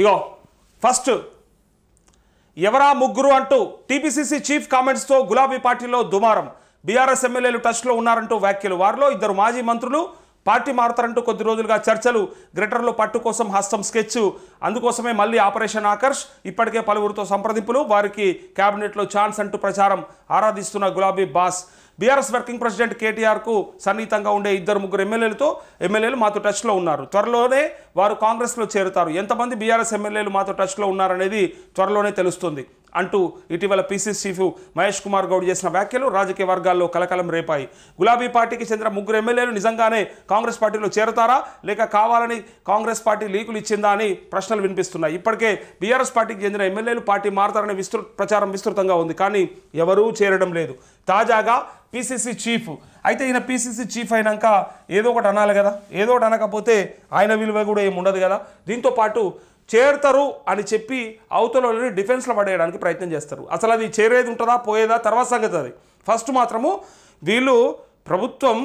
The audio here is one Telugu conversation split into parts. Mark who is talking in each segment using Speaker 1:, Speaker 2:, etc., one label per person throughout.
Speaker 1: ఇగో ఫస్ట్ ఎవరా ముగ్గురు అంటూ టీపీసీసీ చీఫ్ కామెంట్స్తో గులాబీ పార్టీలో దుమారం. బీఆర్ఎస్ ఎమ్మెల్యేలు టచ్లో ఉన్నారంటూ వ్యాఖ్యలు. వారిలో 2 మాజీ మంత్రులు పార్టీ మారుతారంటూ కొద్ది రోజులుగా చర్చలు. గ్రేటర్లో పట్టు కోసం హస్తం స్కెచ్. అందుకోసమే మళ్ళీ ఆపరేషన్ ఆకర్ష్. ఇప్పటికే పలువురితో సంప్రదింపులు. వారికి క్యాబినెట్లో ఛాన్స్ అంటూ ప్రచారం. ఆరాధిస్తున్న గులాబీ బాస్. బీఆర్ఎస్ వర్కింగ్ ప్రెసిడెంట్ కేటీఆర్కు సన్నిహితంగా ఉండే 2-3 ఎమ్మెల్యేలు మాతో టచ్లో ఉన్నారు. త్వరలోనే వారు కాంగ్రెస్లో చేరుతారు. ఎంతమంది బీఆర్ఎస్ ఎమ్మెల్యేలు మాతో టచ్లో ఉన్నారనేది త్వరలోనే తెలుస్తుంది అంటూ ఇటీవల పీసీసీ చీఫ్ మహేష్ కుమార్ గౌడ్ చేసిన వ్యాఖ్యలు రాజకీయ వర్గాల్లో కలకలం రేపాయి. గులాబీ పార్టీకి చెందిన 3 ఎమ్మెల్యేలు నిజంగానే కాంగ్రెస్ పార్టీలో చేరతారా లేక కావాలని కాంగ్రెస్ పార్టీ లీకులు ఇచ్చిందా అని ప్రశ్నలు వినిపిస్తున్నాయి. ఇప్పటికే బీఆర్ఎస్ పార్టీకి చెందిన ఎమ్మెల్యేలు పార్టీ మారతారనే ప్రచారం విస్తృతంగా ఉంది. కానీ ఎవరూ చేరడం లేదు. తాజాగా పీసీసీ చీఫ్ అయితే ఈయన పీసీసీ చీఫ్ అయినాక ఏదో ఒకటి అనాలి కదా. ఏదో ఒకటి అనకపోతే ఆయన విలువ కూడా ఏమి ఉండదు కదా. దీంతో పాటు చేరుతారు అని చెప్పి అవతలని డిఫెన్స్లో పడేయడానికి ప్రయత్నం చేస్తారు. అసలు అది చేరేది ఉంటుందా పోయేదా తర్వాత సంగతి. అది ఫస్ట్ మాత్రము వీళ్ళు ప్రభుత్వం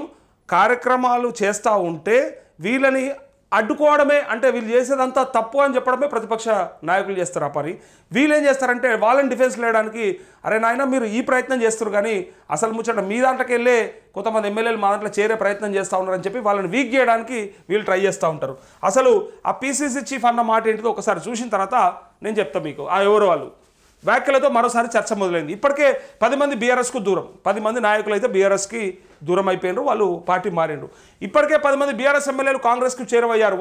Speaker 1: కార్యక్రమాలు చేస్తూ ఉంటే వీళ్ళని అడ్డుకోవడమే, అంటే వీళ్ళు చేసేదంతా తప్పు అని చెప్పడమే ప్రతిపక్ష నాయకులు చేస్తారు. ఆ పని వీళ్ళు ఏం చేస్తారంటే వాళ్ళని డిఫెన్స్ లేయడానికి, అరే నాయన మీరు ఈ ప్రయత్నం చేస్తారు కానీ అసలు ముచ్చట మీ దాంట్లోకి వెళ్ళే కొంతమంది ఎమ్మెల్యేలు మా దాంట్లో చేరే ప్రయత్నం చేస్తూ ఉన్నారని చెప్పి వాళ్ళని వీక్ చేయడానికి వీళ్ళు ట్రై చేస్తూ ఉంటారు. అసలు ఆ పీసీసీ చీఫ్ అన్న మాట ఏంటిదో ఒకసారి చూసిన తర్వాత నేను చెప్తాను మీకు. ఆ ఎవరు వాళ్ళు వ్యాఖ్యలతో మరోసారి చర్చ మొదలైంది. ఇప్పటికే 10 మంది బీఆర్ఎస్కు దూరం, 10 మంది నాయకులు అయితే బీఆర్ఎస్కి దూరం అయిపోయినారు. వాళ్ళు పార్టీ మారిండ్రు. ఇప్పటికే 10 మంది బీఆర్ఎస్ ఎమ్మెల్యేలు కాంగ్రెస్కు చేరువయ్యారు.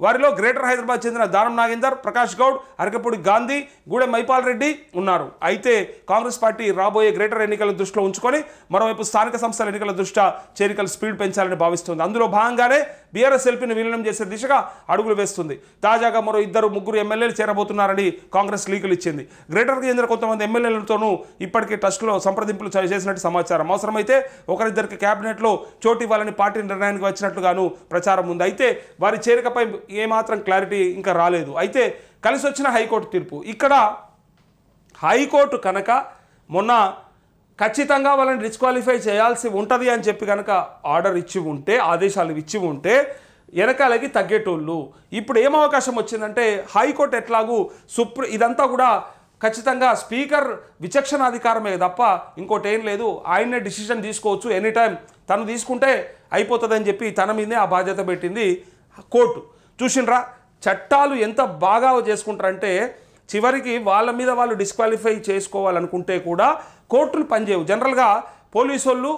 Speaker 1: వారిలో గ్రేటర్ హైదరాబాద్ చెందిన దానం నాగేందర్, ప్రకాష్ గౌడ్, అరకపూడి గాంధీ, గూడెం మైపాల్ రెడ్డి ఉన్నారు. అయితే కాంగ్రెస్ పార్టీ రాబోయే గ్రేటర్ ఎన్నికల దృష్టిలో ఉంచుకొని మరోవైపు స్థానిక సంస్థల ఎన్నికల దృష్ట్యా చేరికల స్పీడ్ పెంచాలని భావిస్తుంది. అందులో భాగంగానే బీఆర్ఎస్ ఎల్పీని విలీనం చేసే దిశగా అడుగులు వేస్తుంది. తాజాగా మరో 2-3 ఎమ్మెల్యేలు చేరబోతున్నారని కాంగ్రెస్ లీకులు ఇచ్చింది. గ్రేటర్కి చెందిన కొంతమంది ఎమ్మెల్యేలతోనూ ఇప్పటికే టచ్లో సంప్రదింపులు చేసినట్టు సమాచారం. అవసరమైతే ఒకరిద్దరికి క్యాబినెట్లో చోటు ఇవ్వాలని పార్టీ నిర్ణయానికి వచ్చినట్లుగాను ప్రచారం ఉంది. అయితే వారి చేరికపై ఏమాత్రం క్లారిటీ ఇంకా రాలేదు. అయితే కలిసి వచ్చిన హైకోర్టు తీర్పు. ఇక్కడ హైకోర్టు కనుక మొన్న ఖచ్చితంగా వాళ్ళని డిస్క్వాలిఫై చేయాల్సి ఉంటుంది అని చెప్పి కనుక ఆర్డర్ ఇచ్చి ఉంటే, ఆదేశాలు ఇచ్చి ఉంటే వెనకాలకి తగ్గేటోళ్ళు. ఇప్పుడు ఏం అవకాశం వచ్చిందంటే హైకోర్టు ఎట్లాగూ ఇదంతా కూడా ఖచ్చితంగా స్పీకర్ విచక్షణాధికారమే తప్ప ఇంకోటి ఏం లేదు. ఆయన్నే డిసిషన్ తీసుకోవచ్చు ఎనీ టైం. తను తీసుకుంటే అయిపోతుందని చెప్పి తన మీదే ఆ బాధ్యత పెట్టింది కోర్టు. చూసిండ్రా చట్టాలు ఎంత బాగా చేసుకుంటారంటే చివరికి వాళ్ళ మీద వాళ్ళు డిస్క్వాలిఫై చేసుకోవాలనుకుంటే కూడా కోర్టులు పనిచేయవు. జనరల్గా పోలీసు వాళ్ళు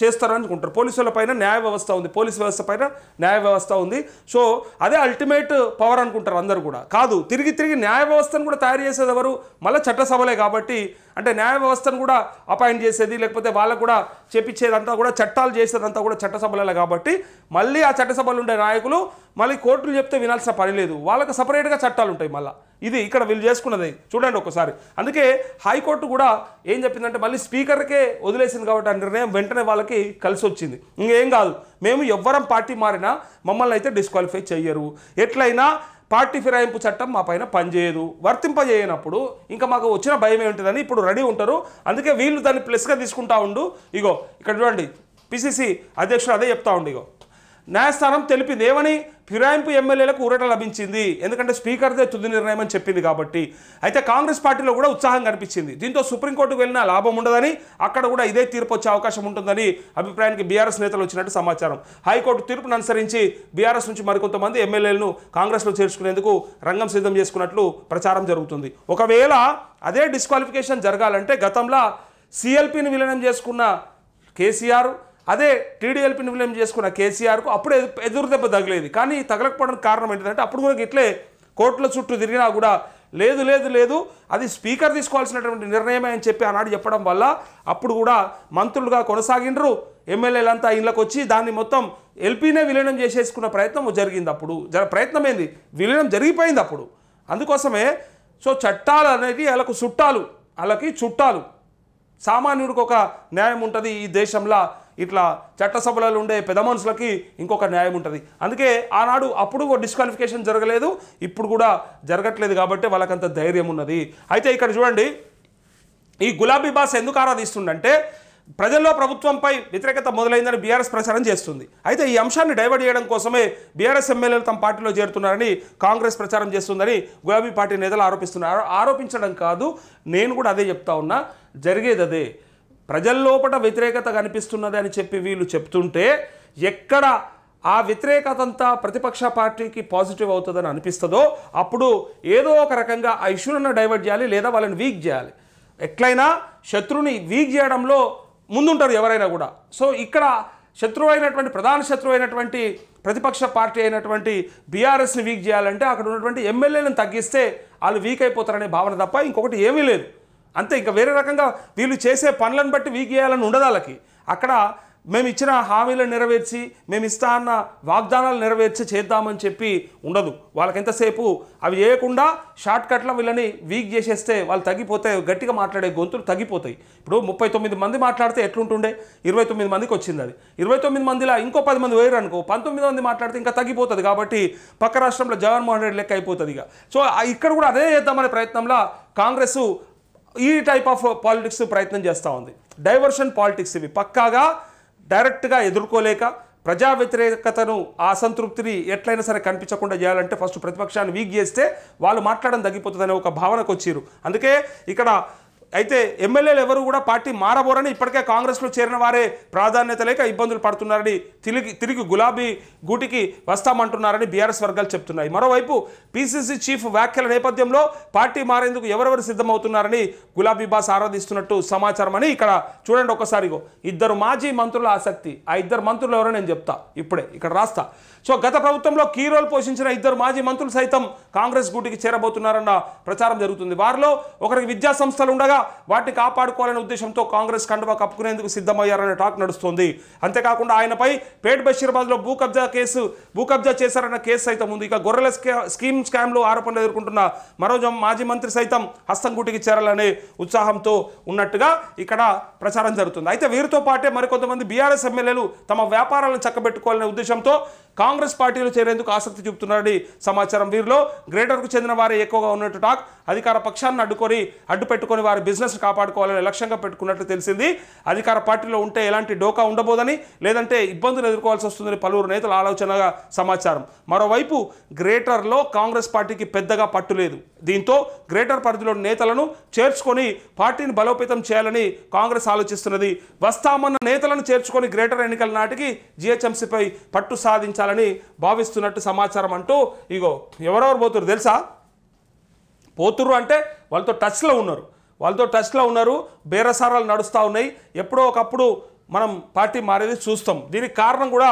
Speaker 1: చేస్తారని అనుకుంటారు. పోలీసు వాళ్ళ పైన న్యాయ వ్యవస్థ ఉంది, పోలీసు వ్యవస్థ పైన న్యాయ వ్యవస్థ ఉంది. సో అదే అల్టిమేట్ పవర్ అనుకుంటారు అందరూ కూడా. కాదు, తిరిగి న్యాయ వ్యవస్థను కూడా తయారు చేసేది ఎవరు? మళ్ళీ చట్టసభలే. కాబట్టి అంటే న్యాయ వ్యవస్థను కూడా అపాయింట్ చేసేది లేకపోతే వాళ్ళకు కూడా చేపించేదంతా కూడా చట్టాలు చేసేదంతా కూడా చట్టసభలే. కాబట్టి మళ్ళీ ఆ చట్టసభలు ఉండే నాయకులు మళ్ళీ కోర్టులు చెప్తే వినాల్సిన పని లేదు. వాళ్ళకు సపరేట్గా చట్టాలు ఉంటాయి. మళ్ళీ ఇది ఇక్కడ వీళ్ళు చేసుకున్నది చూడండి ఒకసారి. అందుకే హైకోర్టు కూడా ఏం చెప్పిందంటే మళ్ళీ స్పీకర్కే వదిలేసింది. కాబట్టి ఆ నిర్ణయం వెంటనే వాళ్ళకి కలిసి వచ్చింది. ఇంకేం కాదు, మేము ఎవ్వరం పార్టీ మారినా మమ్మల్ని అయితే డిస్క్వాలిఫై చెయ్యరు. ఎట్లయినా పార్టీ ఫిరాయింపు చట్టం మా పైన పనిచేయదు. వర్తింపజేయనప్పుడు ఇంకా మాకు వచ్చిన భయం ఏమిటిదని ఇప్పుడు రెడీ ఉంటారు. అందుకే వీళ్ళు దాన్ని ప్లస్గా తీసుకుంటా ఉండు. ఇగో ఇక్కడ చూడండి, పిసిసి అధ్యక్షుడు అదే చెప్తా ఉండు. ఇగో న్యాయస్థానం తెలిపింది ఏమని? ఫిరాయింపు ఎమ్మెల్యేలకు ఊరట లభించింది. ఎందుకంటే స్పీకర్దే తుది నిర్ణయం అని చెప్పింది కాబట్టి. అయితే కాంగ్రెస్ పార్టీలో కూడా ఉత్సాహం కనిపించింది. దీంతో సుప్రీంకోర్టుకు వెళ్ళినా లాభం ఉండదని, అక్కడ కూడా ఇదే తీర్పు వచ్చే అవకాశం ఉంటుందని అభిప్రాయానికి బీఆర్ఎస్ నేతలు వచ్చినట్టు సమాచారం. హైకోర్టు తీర్పును అనుసరించి బీఆర్ఎస్ నుంచి మరికొంతమంది ఎమ్మెల్యేలను కాంగ్రెస్లో చేర్చుకునేందుకు రంగం సిద్ధం చేసుకున్నట్లు ప్రచారం జరుగుతుంది. ఒకవేళ అదే డిస్క్వాలిఫికేషన్ జరగాలంటే గతంలో సిఎల్పిని విలీనం చేసుకున్న కేసీఆర్, అదే టీడీఎల్పీని విలీనం చేసుకున్న కేసీఆర్కు అప్పుడు ఎదురు దెబ్బ తగిలేది. కానీ తగలకపోవడానికి కారణం ఏంటంటే అప్పుడు కూడా ఇట్లే కోర్టుల చుట్టూ తిరిగినా కూడా లేదు అది స్పీకర్ తీసుకోవాల్సినటువంటి నిర్ణయమే అని చెప్పి ఆనాడు చెప్పడం వల్ల అప్పుడు కూడా మంత్రులుగా కొనసాగిండ్రు. ఎమ్మెల్యేలంతా ఇళ్ళకి వచ్చి దాన్ని మొత్తం ఎల్పీనే విలీనం చేసేసుకున్న ప్రయత్నం జరిగింది. అప్పుడు ప్రయత్నం ఏంది, విలీనం జరిగిపోయింది అప్పుడు. అందుకోసమే సో చట్టాలు అనేది వాళ్ళకి చుట్టాలు. సామాన్యుడికి ఒక న్యాయం ఉంటుంది ఈ దేశంలో. ఇట్లా చట్టసభలలో ఉండే పెద్ద మనుషులకి ఇంకొక న్యాయం ఉంటుంది. అందుకే ఆనాడు అప్పుడు డిస్క్వాలిఫికేషన్ జరగలేదు, ఇప్పుడు కూడా జరగట్లేదు. కాబట్టి వాళ్ళకంత ధైర్యం ఉన్నది. అయితే ఇక్కడ చూడండి, ఈ గులాబీ బాస్ ఎందుకు ఆరాధిస్తుండంటే ప్రజల్లో ప్రభుత్వంపై వ్యతిరేకత మొదలైందని బీఆర్ఎస్ ప్రచారం చేస్తుంది. అయితే ఈ అంశాన్ని డైవర్ట్ చేయడం కోసమే బీఆర్ఎస్ ఎమ్మెల్యేలు తమ పార్టీలో చేరుతున్నారని కాంగ్రెస్ ప్రచారం చేస్తుందని గులాబీ పార్టీ నేతలు ఆరోపిస్తున్నారు. ఆరోపించడం కాదు, నేను కూడా అదే చెప్తా ఉన్నా, జరిగేది అదే. ప్రజల్లోపట వ్యతిరేకత కనిపిస్తున్నది అని చెప్పి వీళ్ళు చెప్తుంటే ఎక్కడ ఆ వ్యతిరేకత అంతా ప్రతిపక్ష పార్టీకి పాజిటివ్ అవుతుందని అనిపిస్తుందో అప్పుడు ఏదో ఒక రకంగా ఆ ఇష్యూలను డైవర్ట్ చేయాలి, లేదా వాళ్ళని వీక్ చేయాలి. ఎట్లయినా శత్రువుని వీక్ చేయడంలో ముందుంటారు ఎవరైనా కూడా. సో ఇక్కడ శత్రువు అయినటువంటి ప్రధాన శత్రువు అయినటువంటి ప్రతిపక్ష పార్టీ అయినటువంటి బీఆర్ఎస్ని వీక్ చేయాలంటే అక్కడ ఉన్నటువంటి ఎమ్మెల్యేలను తగ్గిస్తే వాళ్ళు వీక్ అయిపోతారనే భావన తప్ప ఇంకొకటి ఏమీ లేదు. అంతే, ఇంకా వేరే రకంగా వీళ్ళు చేసే పనులను బట్టి వీక్ చేయాలని ఉండదు వాళ్ళకి. అక్కడ మేము ఇచ్చిన హామీలను నెరవేర్చి మేము ఇస్తా అన్న వాగ్దానాలు నెరవేర్చి చేద్దామని చెప్పి ఉండదు వాళ్ళకి. ఎంతసేపు అవి చేయకుండా షార్ట్ కట్లో వీళ్ళని వీక్ చేసేస్తే వాళ్ళు తగ్గిపోతే గట్టిగా మాట్లాడే గొంతులు తగ్గిపోతాయి. ఇప్పుడు 39 మంది మాట్లాడితే ఎట్లుంటుండే, 29 మందికి వచ్చింది. అది 29 మందిలో ఇంకో 10 మంది వేయరు అనుకో, 19 మంది మాట్లాడితే ఇంకా తగ్గిపోతుంది. కాబట్టి పక్క రాష్ట్రంలో జగన్మోహన్ రెడ్డి లెక్క అయిపోతుంది ఇక. సో ఇక్కడ కూడా అదే చేద్దామనే ప్రయత్నంలో కాంగ్రెస్ ఈ టైప్ ఆఫ్ పాలిటిక్స్ ప్రయత్నం చేస్తూ ఉంది. డైవర్షన్ పాలిటిక్స్ ఇవి పక్కాగా డైరెక్ట్గా ఎదుర్కోలేక ప్రజా వ్యతిరేకతను అసంతృప్తిని ఎట్లయినా సరే కనిపించకుండా చేయాలంటే ఫస్ట్ ప్రతిపక్షాన్ని వీక్ చేస్తే వాళ్ళు మాట్లాడడం తగ్గిపోతుందనే ఒక భావనకు వచ్చారు. అందుకే ఇక్కడ అయితే ఎమ్మెల్యేలు ఎవరు కూడా పార్టీ మారబోరని ఇప్పటికే కాంగ్రెస్లో చేరిన వారే ప్రాధాన్యత లేక ఇబ్బందులు పడుతున్నారని తిరిగి గులాబీ గూటికి వస్తామంటున్నారని బీఆర్ఎస్ వర్గాలు చెప్తున్నాయి. మరోవైపు పీసీసీ చీఫ్ వ్యాఖ్యల నేపథ్యంలో పార్టీ మారేందుకు ఎవరెవరు సిద్ధమవుతున్నారని గులాబీ బాస్ ఆరాధిస్తున్నట్టు సమాచారం అని ఇక్కడ చూడండి ఒకసారిగో. 2 మాజీ మంత్రుల ఆసక్తి. ఆ 2 మంత్రులు ఎవరో నేను చెప్తా ఇప్పుడే, ఇక్కడ రాస్తా. సో గత ప్రభుత్వంలో కీ రోల్ పోషించిన 2 మాజీ మంత్రులు సైతం కాంగ్రెస్ గూటికి చేరబోతున్నారన్న ప్రచారం జరుగుతుంది. వారిలో ఒకరికి విద్యా సంస్థలు ఉండగా వాటిని కాపాడుకోవాలనే ఉద్దేశంతో కాంగ్రెస్ కండువా కప్పుకునేందుకు సిద్ధమయ్యారనే టాక్ నడుస్తోంది. అంతేకాకుండా ఆయనపై పేట్ బషీరాబాద్లో భూ కబ్జా చేశారన్న కేసు సైతం ఉంది. ఇక గొర్రెల స్కామ్లో ఆరోపణలు ఎదుర్కొంటున్న మరో మాజీ మంత్రి సైతం హస్తం గూటికి చేరాలనే ఉత్సాహంతో ఉన్నట్టుగా ఇక్కడ ప్రచారం జరుగుతుంది. అయితే వీరితో పాటే మరికొంతమంది బీఆర్ఎస్ ఎమ్మెల్యేలు తమ వ్యాపారాలను చక్కబెట్టుకోవాలనే ఉద్దేశంతో కాంగ్రెస్ పార్టీలో చేరేందుకు ఆసక్తి చూపుతున్నారని సమాచారం. వీరిలో గ్రేటర్కు చెందిన వారే ఎక్కువగా ఉన్నట్టు టాక్. అధికార పక్షాన్ని అడ్డు పెట్టుకొని వారి బిజినెస్ కాపాడుకోవాలని లక్ష్యంగా పెట్టుకున్నట్లు తెలిసింది. అధికార పార్టీలో ఉంటే ఎలాంటి డోకా ఉండబోదని, లేదంటే ఇబ్బందులు ఎదుర్కోవాల్సి వస్తుందని పలువురు నేతల ఆలోచనగా సమాచారం. మరోవైపు గ్రేటర్లో కాంగ్రెస్ పార్టీకి పెద్దగా పట్టు లేదు. దీంతో గ్రేటర్ పరిధిలో నేతలను చేర్చుకొని పార్టీని బలోపేతం చేయాలని కాంగ్రెస్ ఆలోచిస్తున్నది. వస్తామన్న నేతలను చేర్చుకొని గ్రేటర్ ఎన్నికల నాటికి జీహెచ్ఎంసీపై పట్టు సాధించాలని భావిస్తున్నట్టు సమాచారం. అంటూ ఇగో ఎవరెవరు పోతురు తెలుసా? పోతురు అంటే వాళ్ళతో టచ్లో ఉన్నారు. బేరసారాలు నడుస్తూ ఉన్నాయి. ఎప్పుడో ఒకప్పుడు మనం పార్టీ మారేది చూస్తాం. దీనికి కారణం కూడా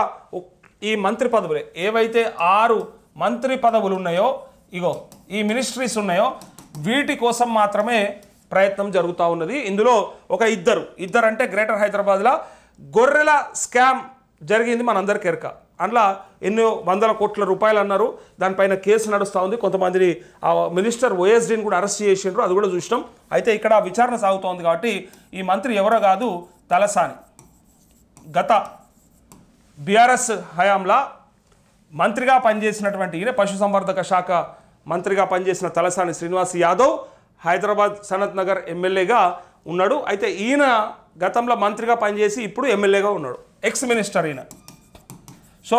Speaker 1: ఈ మంత్రి పదవులే. ఏవైతే 6 మంత్రి పదవులు ఉన్నాయో, ఇగో ఈ మినిస్ట్రీస్ ఉన్నాయో, వీటి కోసం మాత్రమే ప్రయత్నం జరుగుతూ ఉన్నది. ఇందులో ఒక ఇద్దరు అంటే గ్రేటర్ హైదరాబాద్లో గొర్రెల స్కామ్ జరిగింది, మనందరికీ ఎరక. అందులో ఎన్నో వందల కోట్ల రూపాయలు అన్నారు. దానిపైన కేసు నడుస్తూ ఉంది. కొంతమందిని ఆ మినిస్టర్ ఓఎస్డీని కూడా అరెస్ట్ చేసిండ్రు, అది కూడా చూసినాం. అయితే ఇక్కడ విచారణ సాగుతోంది కాబట్టి ఈ మంత్రి ఎవరో కాదు, తలసాని. గత బీఆర్ఎస్ హయాంలో మంత్రిగా పనిచేసినటువంటి ఈయన పశుసంవర్ధక శాఖ మంత్రిగా పనిచేసిన తలసాని శ్రీనివాస్ యాదవ్ హైదరాబాద్ సనత్ నగర్ ఎమ్మెల్యేగా ఉన్నాడు. అయితే ఈయన గతంలో మంత్రిగా పనిచేసి ఇప్పుడు ఎమ్మెల్యేగా ఉన్నాడు. ఎక్స్ మినిస్టర్ ఈయన. సో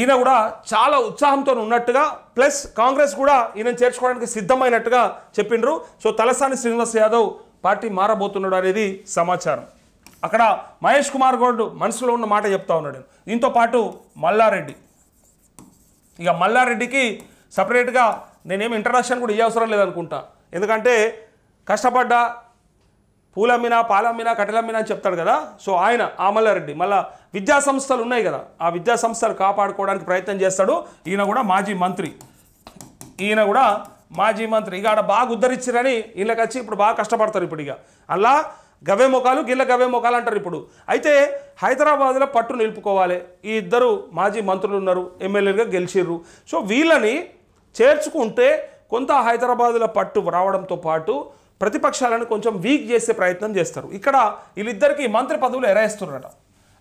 Speaker 1: ఈయన కూడా చాలా ఉత్సాహంతో ఉన్నట్టుగా, ప్లస్ కాంగ్రెస్ కూడా ఈయనను చేర్చుకోవడానికి సిద్ధమైనట్టుగా చెప్పిండ్రు. సో తలసాని శ్రీనివాస్ యాదవ్ పార్టీ మారబోతున్నాడు అనేది సమాచారం. అక్కడ మహేష్ కుమార్ గౌడ్ మనసులో ఉన్న మాట చెప్తా ఉన్నాడు. దీంతో పాటు మల్లారెడ్డి, ఇక మల్లారెడ్డికి సపరేట్గా నేనేమి ఇంట్రడక్షన్ కూడా ఇవ్వవసరం లేదనుకుంటా. ఎందుకంటే కష్టపడ్డా, పూలమ్మినా పాలమ్మినా కట్టెలమ్మినా అని చెప్తాడు కదా. సో ఆయన ఆ మల్లారెడ్డి మళ్ళీ విద్యా సంస్థలు ఉన్నాయి కదా, ఆ విద్యా సంస్థలు కాపాడుకోవడానికి ప్రయత్నం చేస్తాడు. ఈయన కూడా మాజీ మంత్రి. ఇక ఆడ బాగా ఉద్ధరించారని వీళ్ళకి వచ్చి ఇప్పుడు బాగా కష్టపడతారు. ఇప్పుడు ఇక అలా గవే మొఖాలు గవే మొఖాలు అంటారు ఇప్పుడు. అయితే హైదరాబాద్లో పట్టు నిలుపుకోవాలి. ఈ 2 మాజీ మంత్రులు ఉన్నారు, ఎమ్మెల్యేలుగా గెలిచిర్రు. సో వీళ్ళని చేర్చుకుంటే కొంత హైదరాబాద్లో పట్టు రావడంతో పాటు ప్రతిపక్షాలను కొంచెం వీక్ చేసే ప్రయత్నం చేస్తారు. ఇక్కడ వీళ్ళిద్దరికీ మంత్రి పదవులు ఎరేస్తున్నారట.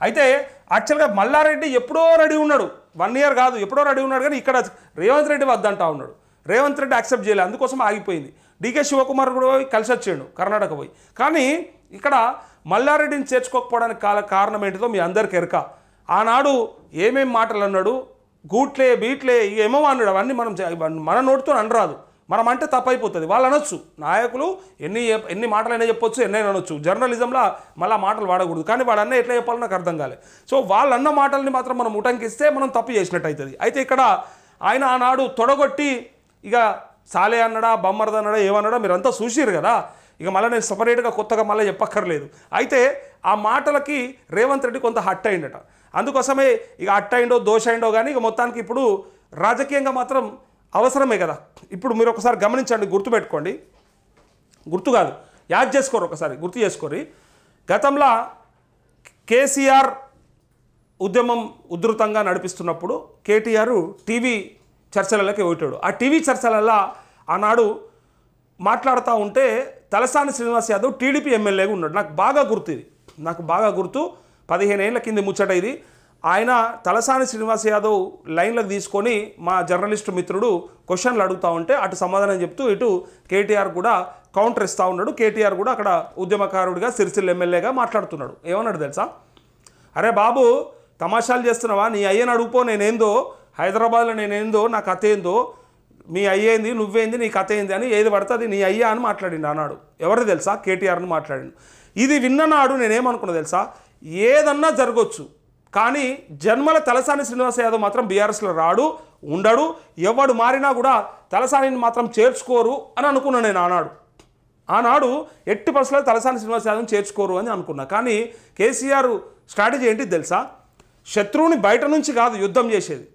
Speaker 1: అయితే యాక్చువల్గా మల్లారెడ్డి ఎప్పుడో రెడీ ఉన్నాడు, 1 ఇయర్ కాదు ఎప్పుడో రెడీ ఉన్నాడు. కానీ ఇక్కడ రేవంత్ రెడ్డి వద్దంటా ఉన్నాడు. రేవంత్ రెడ్డి యాక్సెప్ట్ చేయలేదు, అందుకోసం ఆగిపోయింది. డీకే శివకుమార్ కూడా పోయి కలిసి వచ్చాడు కర్ణాటక పోయి. కానీ ఇక్కడ మల్లారెడ్డిని చేర్చుకోకపోవడానికి కారణం ఏంటిదో మీ అందరికీ ఎరక. ఆనాడు ఏమేం మాటలు అన్నాడు, గూట్లే బీట్లే ఏమో అన్నాడు, అవన్నీ మన నోటితో అనరాదు, మనం అంటే తప్పైపోతుంది. వాళ్ళు అనొచ్చు, నాయకులు ఎన్ని మాటలైనా చెప్పొచ్చు, ఎన్నైనా అనొచ్చు, జర్నలిజంలో మళ్ళీ మాటలు వాడకూడదు. కానీ వాడన్నా ఎట్లా చెప్పాలో నాకు అర్థం కాలేదు. సో వాళ్ళన్న మాటల్ని మాత్రం మనం ఉటంకిస్తే మనం తప్పు చేసినట్టు అవుతుంది. అయితే ఇక్కడ ఆయన ఆనాడు తొడగొట్టి ఇక సాలే అన్నాడా బొమ్మరద అన్నాడా ఏమన్నాడా మీరంతా చూసిరు కదా, ఇక మళ్ళీ నేను సపరేట్గా కొత్తగా మళ్ళీ చెప్పక్కర్లేదు. అయితే ఆ మాటలకి రేవంత్ రెడ్డి కొంత హట్ అయిందట. అందుకోసమే ఇక హట్ అయిండో దోష అయిండో కానీ ఇక మొత్తానికి ఇప్పుడు రాజకీయంగా మాత్రం అవసరమే కదా. ఇప్పుడు మీరు ఒకసారి గమనించండి, గుర్తుపెట్టుకోండి, గుర్తు కాదు యాద్ చేసుకోరు, ఒకసారి గుర్తు చేసుకోరి. గతంలో కేసీఆర్ ఉద్యమం ఉధృతంగా నడిపిస్తున్నప్పుడు కేటీఆర్ టీవీ చర్చలలోకి పోయాడు. ఆ టీవీ చర్చలలో ఆనాడు మాట్లాడుతూ ఉంటే తలసాని శ్రీనివాస్ యాదవ్ టీడీపీ ఎమ్మెల్యేగా ఉన్నాడు. నాకు బాగా గుర్తు 15 ఏళ్ల కింది ముచ్చట ఇది. ఆయన తలసాని శ్రీనివాస్ యాదవ్ లైన్లకు తీసుకొని మా జర్నలిస్టు మిత్రుడు క్వశ్చన్లు అడుగుతూ ఉంటే అటు సమాధానం చెప్తూ ఇటు కేటీఆర్ కూడా కౌంటర్ ఇస్తూ ఉన్నాడు. కేటీఆర్ కూడా అక్కడ ఉద్యమకారుడిగా సిరిసిల్ల ఎమ్మెల్యేగా మాట్లాడుతున్నాడు. ఏమన్నాడు తెలుసా, అరే బాబు తమాషాలు చేస్తున్నావా, నీ అయ్యని అడుగుపో, నేనేందో హైదరాబాద్లో నేనేందో నా కథ ఏందో, మీ అయ్యేంది నువ్వేంది నీ కథ ఏంది అని ఏది పడుతుంది నీ అయ్యా అని మాట్లాడిండు అన్నాడు. ఎవరు తెలుసా, కేటీఆర్ని మాట్లాడిండు. ఇది విన్ననాడు నేనేమనుకున్నా తెలుసా, ఏదన్నా జరగవచ్చు కానీ జన్మల తలసాని శ్రీనివాస్ యాదవ్ మాత్రం బీఆర్ఎస్లో రాడు ఉండడు, ఎవడు మారినా కూడా తలసానిని మాత్రం చేర్చుకోరు అని అనుకున్నాను నేను ఆనాడు ఎట్టి పరిస్థితుల్లో తలసాని శ్రీనివాస్ యాదవ్ని చేర్చుకోరు అని అనుకున్నా. కానీ కేసీఆర్ స్ట్రాటజీ ఏంటి తెలుసా, శత్రువుని బయట నుంచి కాదు యుద్ధం చేసేది,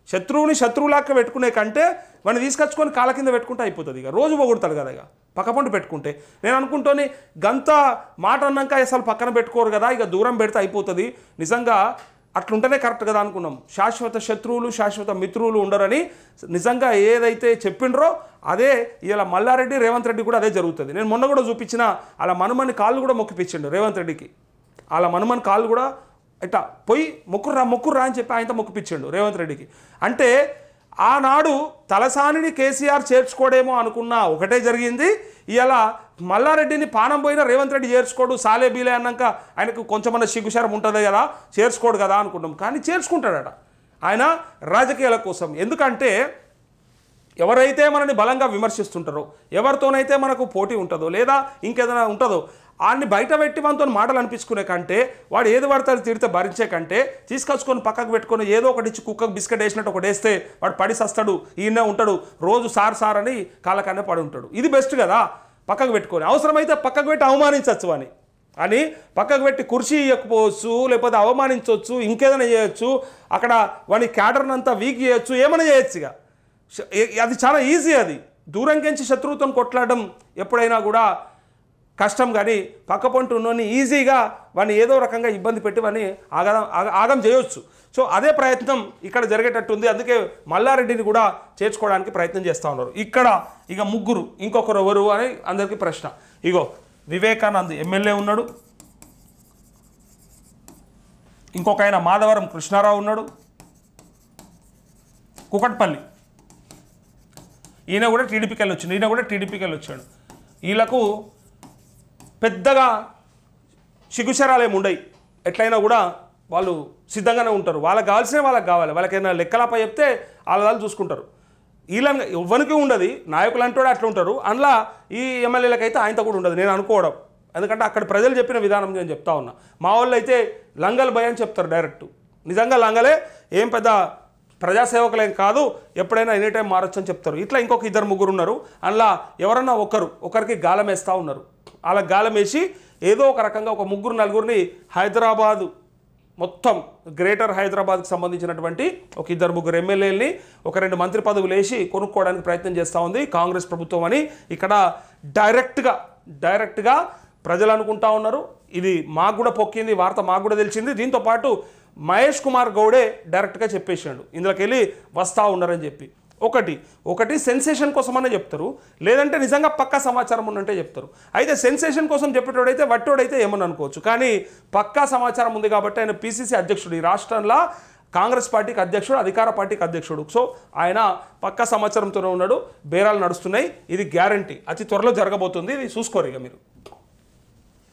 Speaker 1: శత్రువుని శత్రువులాక్క పెట్టుకునే కంటే వాడిని తీసుకొచ్చుకొని కాళ్ళ కింద పెట్టుకుంటే అయిపోతుంది. ఇక రోజు పొగుడతాడు కదా, ఇక పక్కపంట పెట్టుకుంటే నేను అనుకుంటోని గంత మాట అన్నాక అసలు పక్కన పెట్టుకోరు కదా, ఇక దూరం పెడితే అయిపోతుంది. నిజంగా అట్లుంటేనే కరెక్ట్ కదా అనుకున్నాం. శాశ్వత శత్రువులు శాశ్వత మిత్రులు ఉండరని నిజంగా ఏదైతే చెప్పిండ్రో అదే ఇలా మల్లారెడ్డి రేవంత్ రెడ్డి కూడా అదే జరుగుతుంది. నేను మొన్న కూడా చూపించిన అలా మనుమని కాళ్ళు కూడా మొక్కిపించిండు రేవంత్ రెడ్డికి, అలా మనుమని కాళ్ళు కూడా ఇట్లా పోయి మొక్కుర్రా అని చెప్పి ఆయనతో మొక్కిపించాడు రేవంత్ రెడ్డికి. అంటే ఆనాడు తలసానిని కేసీఆర్ చేర్చుకోడేమో అనుకున్నా ఒకటే జరిగింది. ఇలా మల్లారెడ్డిని పానం పోయినా రేవంత్ రెడ్డి చేర్చుకోడు, సాలే బీలే అన్నాక ఆయనకు కొంచెమన్నా సిగ్గుశరం ఉంటుంది కదా, చేర్చుకోడు కదా అనుకున్నాం. కానీ చేర్చుకుంటాడట ఆయన రాజకీయాల కోసం. ఎందుకంటే ఎవరైతే మనని బలంగా విమర్శిస్తుంటారో, ఎవరితోనైతే మనకు పోటీ ఉంటుందో లేదా ఇంకేదైనా ఉంటుందో ఆయన్ని బయట పెట్టి మనతో మాటలు అనిపించుకునే కంటే, వాడు ఏది పడతాడు తిడితే భరించే కంటే తీసుకొచ్చుకొని పక్కకు పెట్టుకొని ఏదో ఒకటి ఇచ్చి కుక్కకు బిస్కెట్ వేసినట్టు ఒకటి వేస్తే వాడు పడి సస్తాడు, ఈయనే ఉంటాడు, రోజు సార్ అని కాళ్ళకన్నా పడి ఉంటాడు. ఇది బెస్ట్ కదా, పక్కకు పెట్టుకొని అవసరమైతే పక్కకు పెట్టి అవమానించవచ్చు అని పక్కకు పెట్టి కుర్చీ ఇవ్వకపోవచ్చు, లేకపోతే అవమానించవచ్చు, ఇంకేదైనా చేయొచ్చు, అక్కడ వాని క్యాడర్నంతా వీక్ చేయొచ్చు, ఏమైనా చేయొచ్చు. ఇక అది చాలా ఈజీ. అది దూరంకెంచి శత్రువుతో కొట్లాడడం ఎప్పుడైనా కూడా కష్టం. కానీ పక్కపొంటి ఉన్నోని ఈజీగా వాడిని ఏదో రకంగా ఇబ్బంది పెట్టి వాడిని ఆగం చేయొచ్చు. సో అదే ప్రయత్నం ఇక్కడ జరిగేటట్టుంది. అందుకే మల్లారెడ్డిని కూడా చేర్చుకోవడానికి ప్రయత్నం చేస్తూ ఉన్నారు. ఇక్కడ ఇక ముగ్గురు, ఇంకొకరు ఎవరు అని అందరికీ ప్రశ్న. ఇగో వివేకానంద్ ఎమ్మెల్యే ఉన్నాడు, ఇంకొక ఆయన మాధవరం కృష్ణారావు ఉన్నాడు, కుకట్పల్లి ఈయన కూడా టీడీపీకి వెళ్ళొచ్చాడు. వీళ్ళకు పెద్దగా సిగ్గుశరాలు ఏమి ఉండయి, ఎట్లయినా కూడా వాళ్ళు సిద్ధంగానే ఉంటారు. వాళ్ళకి కావాల్సినవి వాళ్ళకి కావాలి, వాళ్ళకైనా లెక్కలపై చెప్తే వాళ్ళు చూసుకుంటారు. వీళ్ళని ఎవ్వరికి ఉండదు, నాయకులు అంటూ అట్లా ఉంటారు. అందులో ఈ ఎమ్మెల్యేలకైతే ఆయనతో కూడా ఉండదు నేను అనుకోవడం. ఎందుకంటే అక్కడ ప్రజలు చెప్పిన విధానం నేను చెప్తా ఉన్నా. మా వాళ్ళు అయితే లంగల్ భయ అని చెప్తారు డైరెక్ట్. నిజంగా లంగలే, ఏం పెద్ద ప్రజాసేవకులేం కాదు, ఎప్పుడైనా ఎనీ టైం మారొచ్చు అని చెప్తారు. ఇట్లా ఇంకొక 2-3 ఉన్నారు. అందులో ఎవరన్నా ఒకరికి గాలం వేస్తూ ఉన్నారు. అలా గాలం వేసి ఏదో ఒక రకంగా ఒక 3-4 హైదరాబాదు మొత్తం గ్రేటర్ హైదరాబాద్కి సంబంధించినటువంటి ఒక 2-3 ఎమ్మెల్యేలని, ఒక 2 మంత్రి పదవులు వేసి కొనుక్కోవడానికి ప్రయత్నం చేస్తూ ఉంది కాంగ్రెస్ ప్రభుత్వం అని ఇక్కడ డైరెక్ట్గా ప్రజలు అనుకుంటా ఉన్నారు. ఇది మాకు కూడా పొక్కింది, వార్త మాకు కూడా తెలిసింది. దీంతోపాటు మహేష్ కుమార్ గౌడే డైరెక్ట్గా చెప్పేసాడు ఇందులోకి వెళ్ళి వస్తూ ఉన్నారని చెప్పి. ఒకటి సెన్సేషన్ కోసమనే చెప్తారు, లేదంటే నిజంగా పక్కా సమాచారం ఉన్నట్టే చెప్తారు. అయితే సెన్సేషన్ కోసం చెప్పేటోడైతే వట్టోడైతే ఏమని అనుకోవచ్చు, కానీ పక్కా సమాచారం ఉంది కాబట్టి ఆయన పీసీసీ అధ్యక్షుడు. ఈ రాష్ట్రంలో కాంగ్రెస్ పార్టీకి అధ్యక్షుడు, అధికార పార్టీకి అధ్యక్షుడు. సో ఆయన పక్క సంవత్సరంతోనే ఉన్నాడు. బేరాలు నడుస్తున్నాయి. ఇది గ్యారంటీ, అతి త్వరలో జరగబోతుంది. ఇది చూసుకోరు ఇక మీరు.